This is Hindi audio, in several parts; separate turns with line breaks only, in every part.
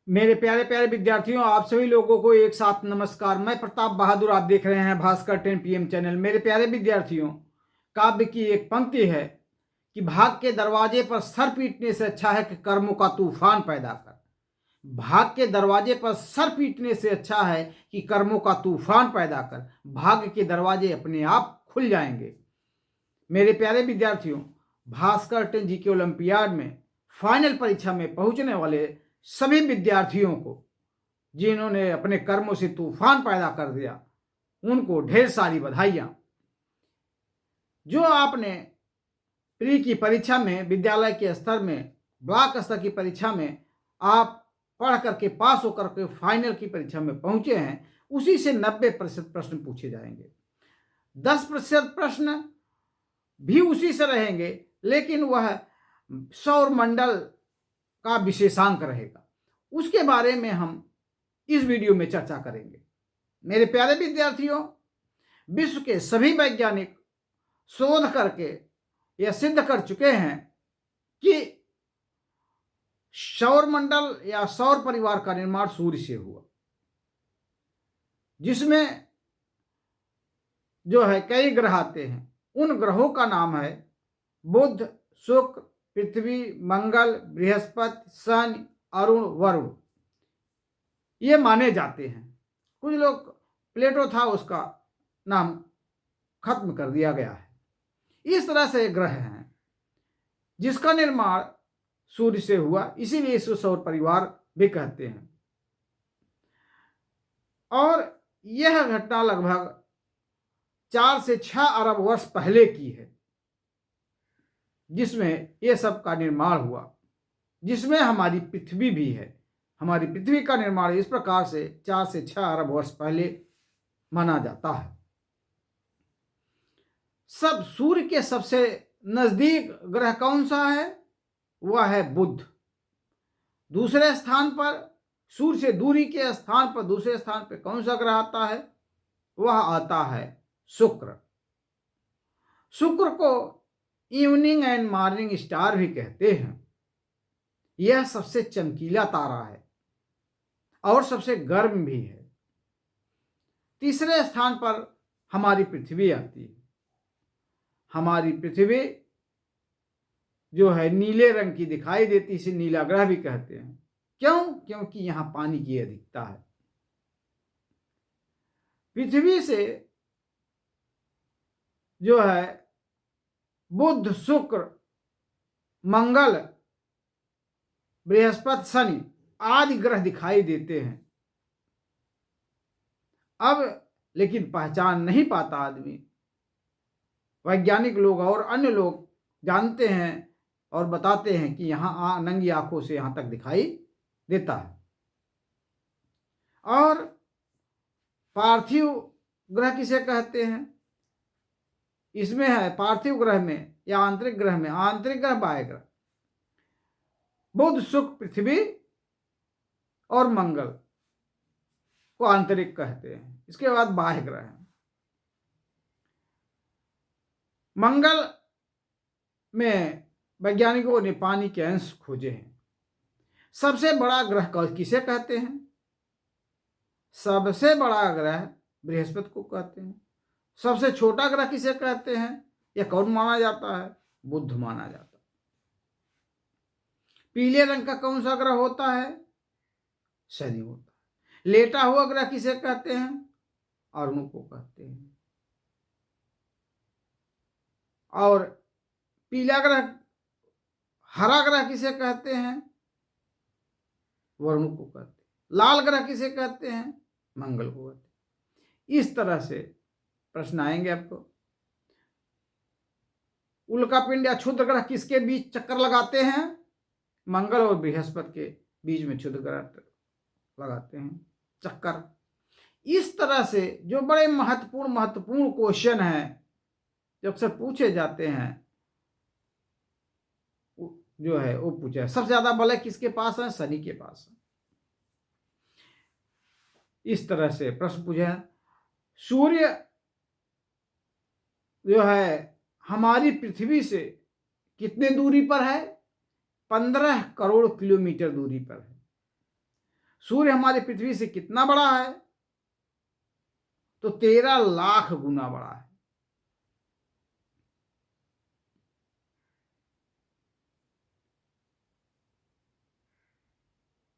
मेरे प्यारे प्यारे विद्यार्थियों, आप सभी लोगों को एक साथ नमस्कार। मैं प्रताप बहादुर, आप देख रहे हैं भास्कर 10 PM चैनल। मेरे प्यारे विद्यार्थियों, काव्य की एक पंक्ति है कि भाग के दरवाजे पर सर पीटने से अच्छा है कि कर्मों का तूफान पैदा कर। भाग के दरवाजे पर सर पीटने से अच्छा है कि कर्मों का तूफान पैदा कर। भाग्य के दरवाजे अपने आप खुल जाएंगे। मेरे प्यारे विद्यार्थियों, भास्कर 10 GK ओलंपियाड में फाइनल परीक्षा में पहुंचने वाले सभी विद्यार्थियों को, जिन्होंने अपने कर्मों से तूफान पैदा कर दिया, उनको ढेर सारी बधाइयां। जो आपने प्री की परीक्षा में, विद्यालय के स्तर में, ब्लॉक स्तर की परीक्षा में आप पढ़ करके पास होकर के फाइनल की परीक्षा में पहुंचे हैं, उसी से 90% प्रश्न पूछे जाएंगे। 10% प्रश्न भी उसी से रहेंगे, लेकिन वह सौर मंडल का विशेषांक रहेगा। उसके बारे में हम इस वीडियो में चर्चा करेंगे। मेरे प्यारे विद्यार्थियों, विश्व के सभी वैज्ञानिक शोध करके यह सिद्ध कर चुके हैं कि सौर मंडल या सौर परिवार का निर्माण सूर्य से हुआ, जिसमें जो है कई ग्रह आते हैं। उन ग्रहों का नाम है बुध, शुक्र, पृथ्वी, मंगल, बृहस्पति, शनि, अरुण, वरुण। ये माने जाते हैं। कुछ लोग, प्लेटो था, उसका नाम खत्म कर दिया गया है। इस तरह से ग्रह हैं जिसका निर्माण सूर्य से हुआ, इसीलिए इसको सौर परिवार भी कहते हैं। और यह घटना लगभग 4 से 6 अरब वर्ष पहले की है, जिसमें यह सब का निर्माण हुआ, जिसमें हमारी पृथ्वी भी है। हमारी पृथ्वी का निर्माण इस प्रकार से 4 से 6 अरब वर्ष पहले माना जाता है। सब सूर्य के सबसे नजदीक ग्रह कौन सा है? वह है बुध। दूसरे स्थान पर, सूर्य से दूरी के स्थान पर दूसरे स्थान पर कौन सा ग्रह आता है? वह आता है शुक्र। शुक्र को इवनिंग एंड मॉर्निंग स्टार भी कहते हैं। यह सबसे चमकीला तारा है और सबसे गर्म भी है। तीसरे स्थान पर हमारी पृथ्वी आती है। हमारी पृथ्वी जो है नीले रंग की दिखाई देती, इसे नीला ग्रह भी कहते हैं। क्यों? क्योंकि यहां पानी की अधिकता है। पृथ्वी से जो है बुध, शुक्र, मंगल, बृहस्पति, शनि आदि ग्रह दिखाई देते हैं। अब लेकिन पहचान नहीं पाता आदमी। वैज्ञानिक लोग और अन्य लोग जानते हैं और बताते हैं कि यहां नंगी आंखों से यहां तक दिखाई देता है। और पार्थिव ग्रह किसे कहते हैं? इसमें है पार्थिव ग्रह में या आंतरिक ग्रह में, आंतरिक ग्रह, बाह्य ग्रह। बुध, शुक्र, पृथ्वी और मंगल को आंतरिक कहते हैं। इसके बाद बाह्य ग्रह है। मंगल में वैज्ञानिकों ने पानी के अंश खोजे हैं। सबसे बड़ा ग्रह किसे कहते हैं? सबसे बड़ा ग्रह बृहस्पति को कहते हैं। सबसे छोटा ग्रह किसे कहते हैं? यह कौन माना जाता है? बुध माना जाता है। पीले रंग का कौन सा ग्रह होता है? शनि होता है। लेटा हुआ ग्रह किसे कहते हैं? अरुण को कहते हैं। और पीला ग्रह, हरा ग्रह किसे कहते हैं? वरुण को कहते हैं। लाल ग्रह किसे कहते हैं? मंगल को कहते हैं। इस तरह से प्रश्न आएंगे आपको। उल्कापिंड या क्षुद्र ग्रह किसके बीच चक्कर लगाते हैं? मंगल और बृहस्पति के बीच में क्षुद्र ग्रह लगाते हैं चक्कर। इस तरह से जो बड़े महत्वपूर्ण क्वेश्चन हैं, जो अक्सर पूछे जाते हैं, जो है वो पूछा है। सबसे ज्यादा बल किसके पास है? शनि के पास है। इस तरह से प्रश्न पूछे हैं। सूर्य जो है हमारी पृथ्वी से कितने दूरी पर है? 15 करोड़ किलोमीटर दूरी पर है। सूर्य हमारी पृथ्वी से कितना बड़ा है? तो 13 लाख गुना बड़ा है।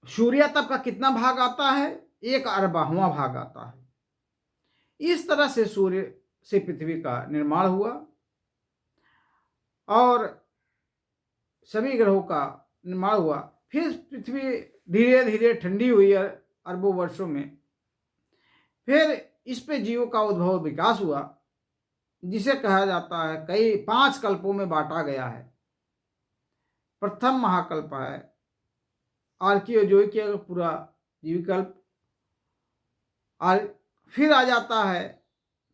सूर्य तप का कितना भाग आता है? 1/12वां भाग आता है। इस तरह से सूर्य से पृथ्वी का निर्माण हुआ और सभी ग्रहों का निर्माण हुआ। फिर पृथ्वी धीरे धीरे ठंडी हुई अरबों वर्षों में। फिर इस पे जीवों का उद्भव विकास हुआ, जिसे कहा जाता है कई 5 कल्पों में बांटा गया है। प्रथम महाकल्प है आर्कियोजोइक पूरा जीविकल्प, और फिर आ जाता है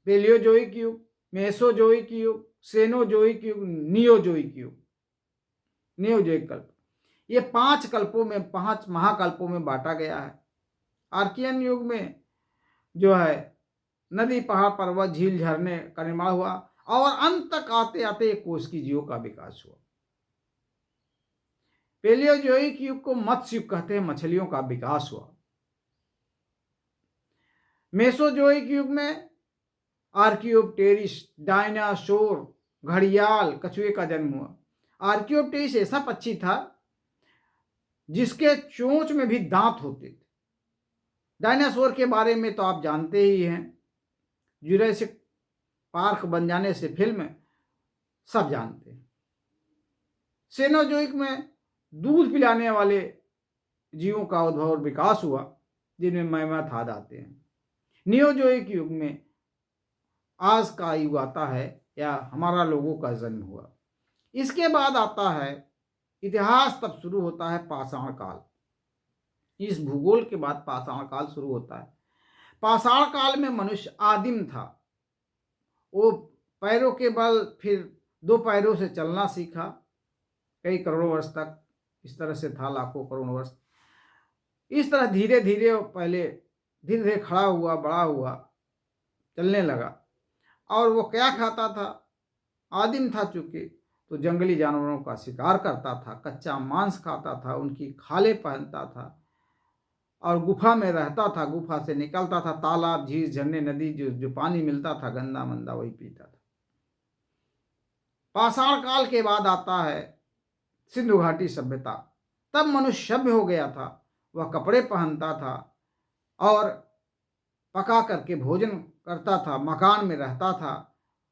पेलियोजोइक युग, मेसोजोइक युग, सेनोजोइक युग, नियोजोइक युग, नियोजोइक कल्प। ये 5 कल्पों में 5 महाकल्पों में बांटा गया है। आर्कियन युग में जो है नदी, पहाड़, पर्वत, झील, झरने का निर्माण हुआ और अंत तक आते आते एक कोष की जीवों का विकास हुआ। पेलियोजोइक युग को मत्स्य युग कहते हैं, मछलियों का विकास हुआ। मेसोजोइक युग में आर्कियोप्टेरिस, डायनासोर, घड़ियाल, कछुए का जन्म हुआ। आर्कियोप्टेरिस ऐसा पक्षी था जिसके चोंच में भी दांत होते थे। डायनासोर के बारे में तो आप जानते ही हैं, जुरासिक पार्क बन जाने से फिल्म सब जानते हैं। सेनोजोइक में दूध पिलाने वाले जीवों का उद्भव और विकास हुआ, जिनमें मैमथ आदि आते हैं। नियोजोइक युग में आज का युग आता है, या हमारा लोगों का जन्म हुआ। इसके बाद आता है इतिहास, तब शुरू होता है पाषाण काल। इस भूगोल के बाद पाषाण काल शुरू होता है। पाषाण काल में मनुष्य आदिम था। वो पैरों के बल फिर 2 पैरों से चलना सीखा, कई करोड़ों वर्ष तक इस तरह से था, लाखों करोड़ों वर्ष। इस तरह धीरे धीरे पहले धीरे धीरे खड़ा हुआ, बड़ा हुआ, चलने लगा। और वो क्या खाता था? आदिम था चूंकि, तो जंगली जानवरों का शिकार करता था, कच्चा मांस खाता था, उनकी खालें पहनता था और गुफा में रहता था। गुफा से निकलता था, तालाब, झील, झरने, नदी, जो पानी मिलता था गंदा मंदा वही पीता था। पाषाण काल के बाद आता है सिंधु घाटी सभ्यता। तब मनुष्य सभ्य हो गया था। वह कपड़े पहनता था और पका करके भोजन करता था, मकान में रहता था,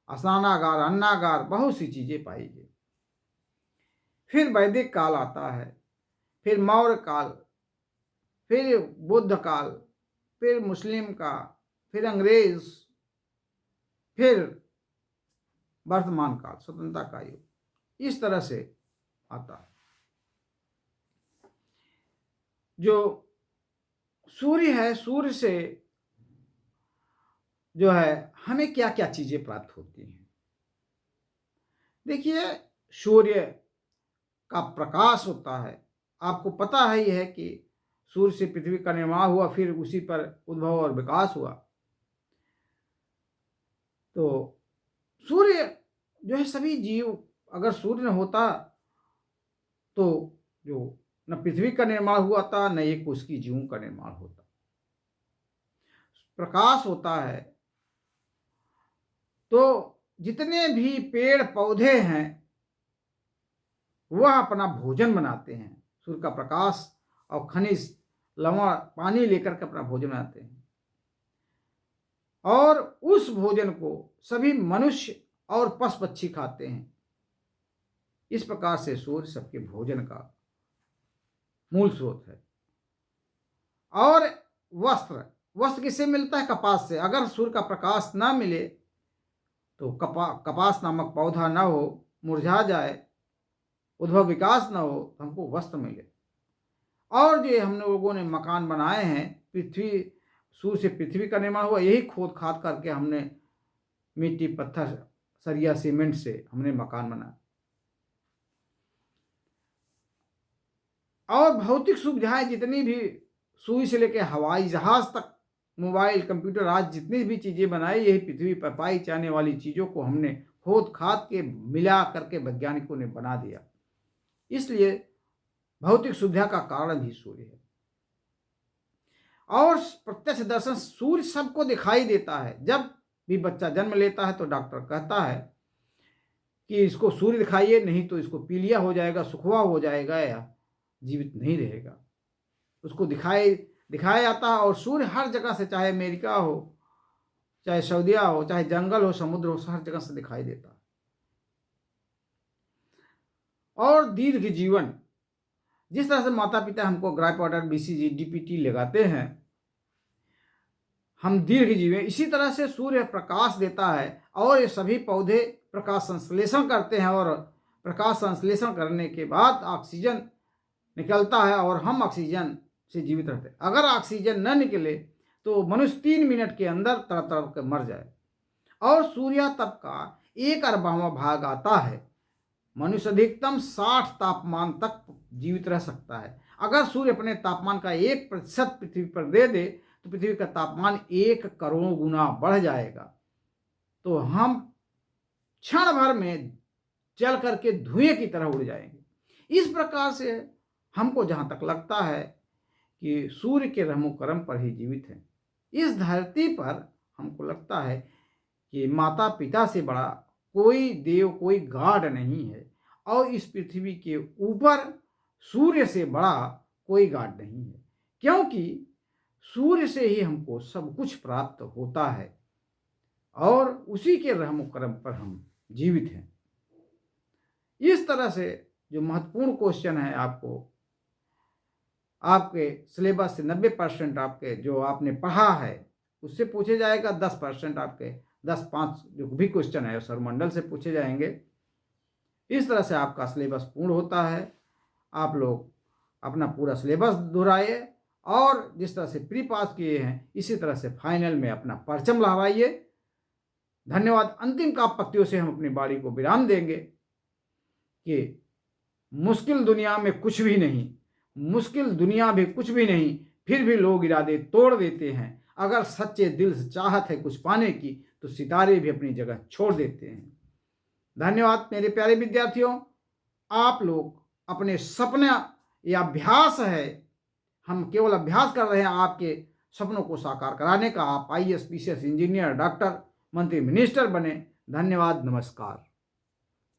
स्नानागार, अन्नागार, बहुत सी चीजें पाई गई। फिर वैदिक काल आता है, फिर मौर्य काल, फिर बुद्ध काल, फिर मुस्लिम का, फिर अंग्रेज, फिर वर्तमान काल, स्वतंत्रता का युग। इस तरह से आता है। जो सूर्य है, सूर्य से जो है हमें क्या क्या चीजें प्राप्त होती हैं। देखिए, सूर्य का प्रकाश होता है। आपको पता ही है कि सूर्य से पृथ्वी का निर्माण हुआ, फिर उसी पर उद्भव और विकास हुआ। तो सूर्य जो है, सभी जीव, अगर सूर्य न होता तो जो न पृथ्वी का निर्माण हुआ था, न एक उसकी जीवों का निर्माण होता। प्रकाश होता है तो जितने भी पेड़ पौधे हैं वह अपना भोजन बनाते हैं। सूर्य का प्रकाश और खनिज, लवण, पानी लेकर के अपना भोजन बनाते हैं, और उस भोजन को सभी मनुष्य और पशु पक्षी खाते हैं। इस प्रकार से सूर्य सबके भोजन का मूल स्रोत है। और वस्त्र, वस्त्र किससे मिलता है? कपास से। अगर सूर्य का प्रकाश ना मिले तो कपास नामक पौधा ना हो, मुरझा जाए, उद्भव विकास ना हो, तो हमको वस्त्र मिले। और जो हम लोगों ने मकान बनाए हैं, पृथ्वी, सूर्य से पृथ्वी का निर्माण हुआ, यही खोद खाद करके हमने मिट्टी, पत्थर, सरिया, सीमेंट से हमने मकान बनाया। और भौतिक सुविधाएं जितनी भी, सुई से लेकर हवाई जहाज तक, मोबाइल, कंप्यूटर, आज जितनी भी चीजें बनाई, यही पृथ्वी पर पाई जाने वाली चीजों को हमने खोद खाद के मिला करके वैज्ञानिकों ने बना दिया। इसलिए भौतिक सुविधा का कारण भी सूर्य है। और प्रत्यक्ष दर्शन सूर्य सबको दिखाई देता है। जब भी बच्चा जन्म लेता है तो डॉक्टर कहता है कि इसको सूर्य दिखाइए, नहीं तो इसको पीलिया हो जाएगा, सुखवा हो जाएगा या जीवित नहीं रहेगा। उसको दिखाया जाता है और सूर्य हर जगह से, चाहे अमेरिका हो, चाहे सऊदीया हो, चाहे जंगल हो, समुद्र हो, हर जगह से दिखाई देता है। और दीर्घ जीवन, जिस तरह से माता पिता हमको ग्राई पाउडर, बीसीजी, डीपीटी लगाते हैं, हम दीर्घ जीवन, इसी तरह से सूर्य प्रकाश देता है और ये सभी पौधे प्रकाश संश्लेषण करते हैं और प्रकाश संश्लेषण करने के बाद ऑक्सीजन निकलता है और हम ऑक्सीजन से जीवित रहते हैं। अगर ऑक्सीजन न निकले तो मनुष्य 3 मिनट के अंदर तड़प तड़प के मर जाए। और सूर्य तप का 1/4वां भाग आता है। मनुष्य अधिकतम 60 तापमान तक जीवित रह सकता है। अगर सूर्य अपने तापमान का 1% पृथ्वी पर दे दे तो पृथ्वी का तापमान 1 करोड़ गुना बढ़ जाएगा। तो हम क्षण भर में जल करके धुएं की तरह उड़ जाएंगे। इस प्रकार से हमको जहाँ तक लगता है कि सूर्य के रहमो करम पर ही जीवित है। इस धरती पर हमको लगता है कि माता पिता से बड़ा कोई देव, कोई गॉड नहीं है और इस पृथ्वी के ऊपर सूर्य से बड़ा कोई गॉड नहीं है, क्योंकि सूर्य से ही हमको सब कुछ प्राप्त होता है और उसी के रहमो करम पर हम जीवित हैं। इस तरह से जो महत्वपूर्ण क्वेश्चन है, आपके सिलेबस से 90% आपके जो आपने पढ़ा है उससे पूछे जाएगा, 10% आपके 10-5 जो भी क्वेश्चन है सौरमंडल से पूछे जाएंगे। इस तरह से आपका सिलेबस पूर्ण होता है। आप लोग अपना पूरा सिलेबस दोहराइए और जिस तरह से प्री पास किए हैं इसी तरह से फाइनल में अपना परचम लहराइए। धन्यवाद। अंतिम काव्य पंक्तियों से हम अपनी वाणी को विराम देंगे कि मुश्किल दुनिया में कुछ भी नहीं, मुश्किल दुनिया भी कुछ भी नहीं, फिर भी लोग इरादे तोड़ देते हैं। अगर सच्चे दिल से चाहत है कुछ पाने की तो सितारे भी अपनी जगह छोड़ देते हैं। धन्यवाद मेरे प्यारे विद्यार्थियों। आप लोग अपने सपना, या अभ्यास है, हम केवल अभ्यास कर रहे हैं आपके सपनों को साकार कराने का। आप IAS, PCS, इंजीनियर, डॉक्टर, मंत्री, मिनिस्टर बने। धन्यवाद। नमस्कार।